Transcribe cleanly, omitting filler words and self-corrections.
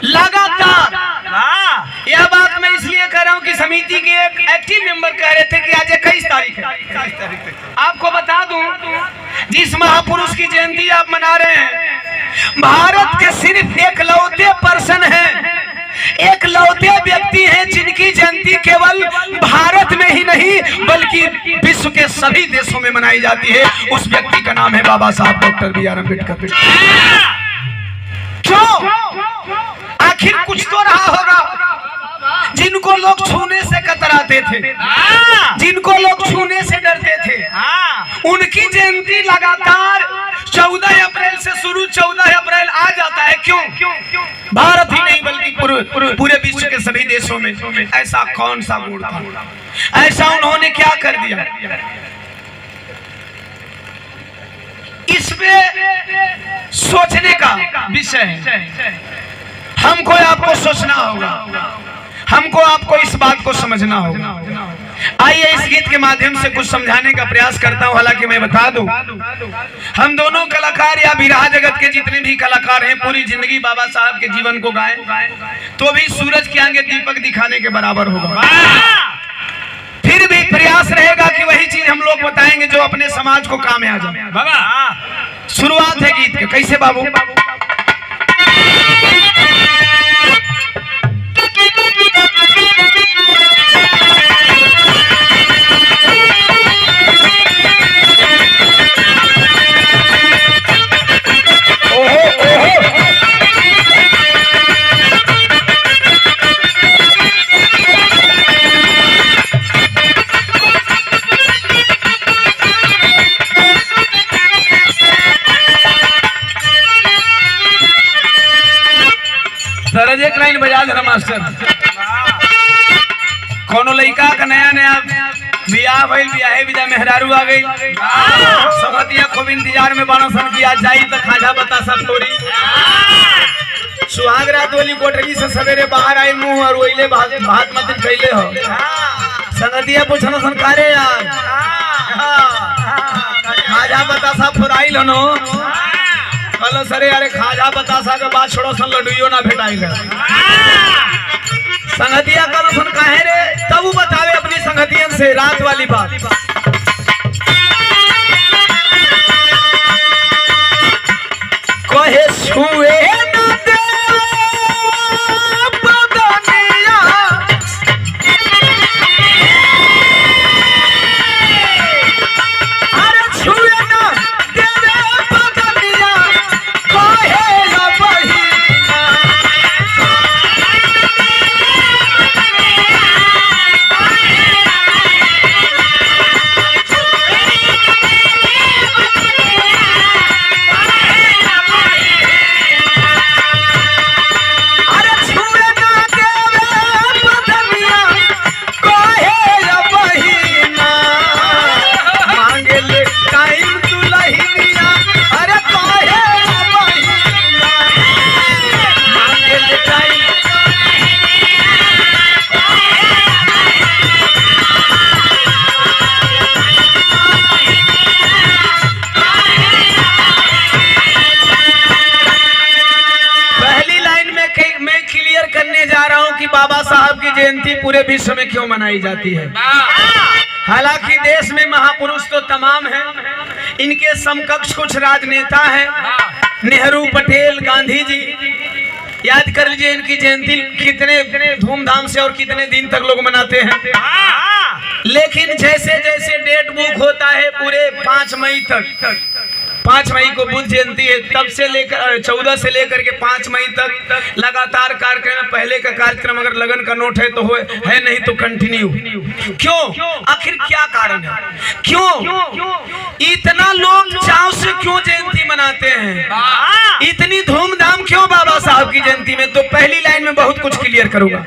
लगातार। यह बात मैं इसलिए कह रहा हूँ कि समिति के एक एक्टिव मेंबर कह रहे थे कि आज 21 तारीख है। आपको बता दूं, जिस महापुरुष की जयंती आप मना रहे हैं, भारत के सिर्फ एकलौते पर्सन हैं, एकलौते व्यक्ति हैं जिनकी जयंती केवल भारत में ही नहीं बल्कि विश्व के सभी देशों में मनाई जाती है। उस व्यक्ति का नाम है बाबा साहब डॉक्टर बी आर अम्बेडकर। क्यों? आखिर कुछ तो रहा होगा। जिनको लोग छूने से कतराते थे, जिनको लोग छूने से डरते थे, उनकी जयंती लगातार 14 अप्रैल से शुरू 14 अप्रैल आ जाता है। क्यों? भारत ही नहीं बल्कि पूरे विश्व के सभी देशों में ऐसा कौन सा गुण था? ऐसा उन्होंने क्या कर दिया? इसमें सोचने का विषय है। हमको आपको सोचना होगा, हमको आपको इस बात को समझना होगा। आइए इस गीत के माध्यम से कुछ समझाने का प्रयास करता हूं। हालांकि मैं बता दूं, हम दोनों कलाकार या विरहा जगत के जितने भी कलाकार हैं, पूरी जिंदगी बाबा साहब के जीवन को गाएं तो भी सूरज के आगे दीपक दिखाने के बराबर होगा। फिर भी प्रयास रहेगा कि वही चीज हम लोग बताएंगे जो अपने समाज को काम में आ जाए। बाबा शुरुआत है गीत के। कैसे बाबू? सरज एक लाइन बजा देना मास्टर। कोनो लड़का का नया नया बियाह भइल, बियाहे विदा मेहरारू आ गई, समतिया खूब इंतजार में बाणा सन की आज जाई तो खाजा बता सब तोरी। सुहाग रात वाली कोठरी से सवेरे बाहर आई, मुंह और ओइले भात मत कैले हो। संगतिया पूछना सन कारे यार खाजा बता सब फुराइल नो। कल सरे अरे खाजा बतासा के बाद छोड़ो सन लड्डूयो ना भेटाई ले। संगतिया कल सन काहे रे? तब वो बतावे अपनी संगतियन से रात वाली बात। कहे छुए ना दे बदनिया, अरे छुए ना दे बदनिया, कहे ना बहिना। बाबा साहब की जयंती पूरे विश्व में क्यों मनाई जाती है? हालांकि देश में महापुरुष तो तमाम हैं, इनके समकक्ष कुछ राजनेता हैं, नेहरू, पटेल, गांधी जी। याद कर लीजिए इनकी जयंती कितने धूमधाम से और कितने दिन तक लोग मनाते हैं। लेकिन जैसे जैसे डेट बुक होता है पूरे 5 मई तक, 5 मई को बुद्ध जयंती है, तब से लेकर 14 से लेकर के 5 मई तक लगातार कार्यक्रम। पहले का कार्यक्रम अगर लगन का नोट है तो है, नहीं तो कंटिन्यू। क्यों? आखिर क्या कारण है? क्यों इतना लोग चाव से क्यों जयंती मनाते हैं? इतनी धूमधाम क्यों बाबा साहब की जयंती में? तो पहली लाइन में बहुत कुछ क्लियर करूंगा।